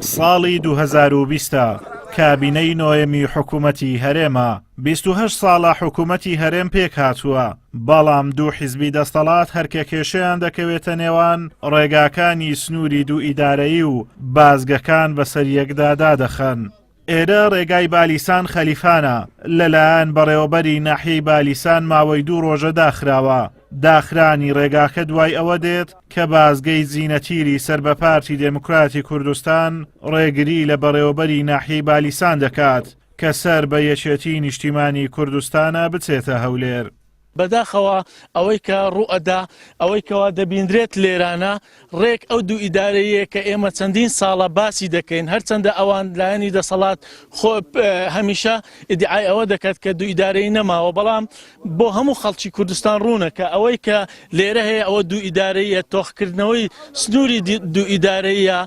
ساڵی 2020 کابینەی نۆیەمی حکوومەتی هەرێمە 28 ساڵە حکوومەتی هەرێم پێک هاتووە، بەڵام دوو حیزبی دەسەڵات هەرکە کێشەیان دەکەوێتە نێوان ڕێگاکانی سنووری دوو ئیدارەیی و بازگەکان بەسەر یەکدادا دەخەن. ئێرە ڕێگای بالیسان خەلیفانە لەلایەن بەڕێوەبەری ناحیەی بالیسان ماوەی 2 ڕۆژە داخراوە. داخرانی ڕێگاکە دوای ئەوە دێت کە بازگەی زینەتیری سەر بە پارتی دموکراتی کوردستان ڕێگری لە بەڕێوەبەری ناحیەی بالیسان دەکات کە سەر بە یەکێتی نیشتیمانی کوردستانە بچێتە هەولێر. بەداخەوە ئەوەی کە ڕوئەدا ئەوەی کەوا دەبیندرێت لێرانە ڕێک ئەو دوو ئیدارەیە کە ئێمە چەندین ساڵە باسی دەکەین، هەرچەندە ئەوان لایەنی دەسەڵات هەمیشە ئیدعای ئەوە دەکات کە دوو ئیدارەی نەماوە، بەڵام بۆ هەموو خەڵکی کوردستان ڕوونە کە ئەوەی کە لێرە هەیە ئەوە دوو ئیدارەیە تۆخکردنەوەی سنووری دوو ئیدارەیە.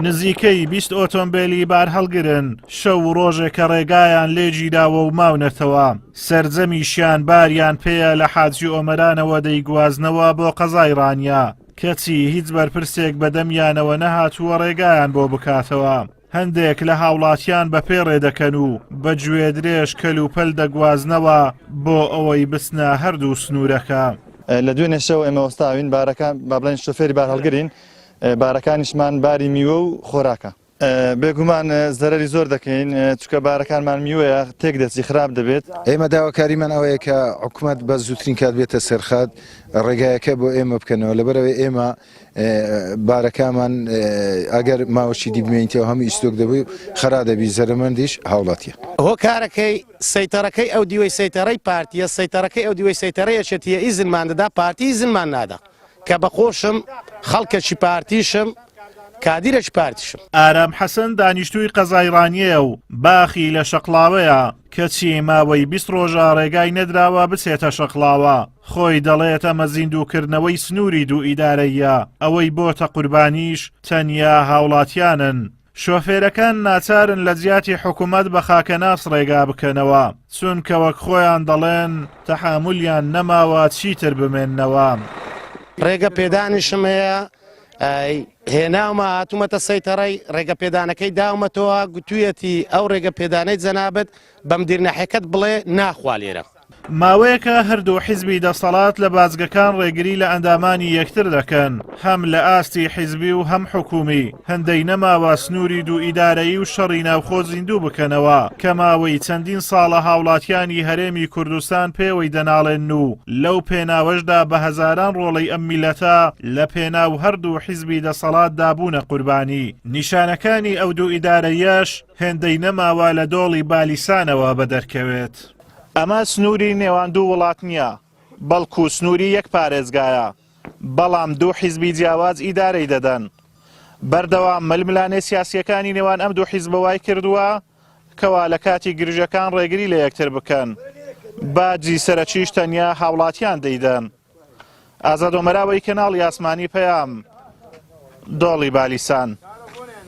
نزیکەی 20 ئۆتۆمبیلی بار هەڵگرن شەو و ڕۆژێک کە ڕێگایان لێگیراوە و ماونەتەوە. سەرجەمیشیان باریان پێیە لە حاجی ئۆمەرانەوە دەیگوازنەوە بۆ قەزای ڕانیا، کەچی هیچ بەرپرسێک بەدەمیانەوە نەهاتووە ڕێگایان بۆ بکاتەوە. هەندێک لە هاوڵاتیان بە پێڕێ دەکەن و بە گوێ درێژ کەلوپەل دەگوازنەوە بۆ ئەوەی بچنە هەردوو سنوورەکە. لە دوێنێ شەو ئێمە وەستاوین بارەکان با بڵێن شۆفێری بار هەڵگرین، بارەکانیشمان باری میوە و خۆراکە. بێگومان زەرەری زۆر دەکەین چکە بارەکانمان میوەیە تێک دەچی خراپ دەبێت. ئێمە داواکاریمان ئەوەیە کە حکوومەت بە زووترین کات بێتە سەرخات ڕێگایەکە بۆ ئێمە بکەنەوە، لەبەرەوەی ئێمە بارەکانمان ئەگەر ماوەشی دیبمێنیتەوە هەموو ئیستۆک دەبووی خەرا دەبی زەرمەندیش هاوڵاتیە. هۆکارەکەی سەیتەڕەکەی ئەو دیوەی سەیتەڕەی پارتیە سەیتەڕەکەی ئەو دیوەی سەیتەڕەیەکێتیە ئیزنمان دەدا پارتی ئیزنمان نادا کە بەخۆشم خەڵکەکی پارتیشم کادیرێکی پارتیشم. ئارام حەسەن دانیشتووی قەزای ڕانیە و باخی لە شەقڵاوەیە کەچی ماوەی 20 ڕۆژە ڕێگای نەدراوە بچێتە شەقڵاوە. خۆی دەڵێت ئەمە زیندووکردنەوەی سنووری دوو ئیدارەیە، ئەوەی بۆتە قوربانیش تەنیا هاوڵاتیانن. شۆفێرەکان ناچارن لە جیاتی حکوومەت بە خاکەناس ڕێگا بکەنەوە، چونکە وەک خۆیان دەڵێن تەحامولیان نەماوە چیتر بمێننەوە. ڕێگە پێدانیشم هەیە هێناومە هاتوومەتە سەیتەڕەی ڕێگە پێدانەکەی داومەتەوە گوتوویەتی ئەو ڕێگە پێدانەی جەنابەت بەم دیرنەحەکەت بڵێ ناخوا لێرە. ماوەیەکە هەردوو حیزبی دەسەڵات لە بازگەکان ڕێگری لە ئەندامانی یەکتر دەکەن، هەم لە ئاستی حیزبی و هەم حکومی. هەندەی نەماوە سنووری دوو ئیدارەیی و شەڕی ناوخۆ زیندوو بکەنەوە کە ماوەی چەندین ساڵە هاوڵاتیانی هەرێمی کوردستان پێوەی دەناڵێن و لەو پێناوەشدا بە هەزاران ڕۆڵەی ئەم میلەتە لە پێناو هەردوو حیزبی دەسەڵات دابوونە قوربانی. نیشانەکانی ئەو دوو ئیدارەیەش هێندەی نەماوە لە دۆڵی بالیسانەوە بەدەرکەوێت. ئەمە سنووری نێوان دوو وڵات نییە، بەڵکو سنووری یەک پارێزگایە، بەڵام دوو حیزبی جیاواز ئیدارەی دەدەن. بەردەوام ململانێ سیاسیەکانی نێوان ئەم دوو حیزبەوای کردووە کەوا لە کاتی گرژەکان ڕێگری لە یەکتر بکەن، باجی سەرەکیش تەنیا هاوڵاتیان دەیدەن. ئازاد ئۆمەراوەی کەناڵی ئاسمانی پەیام، دۆڵی بالیسان.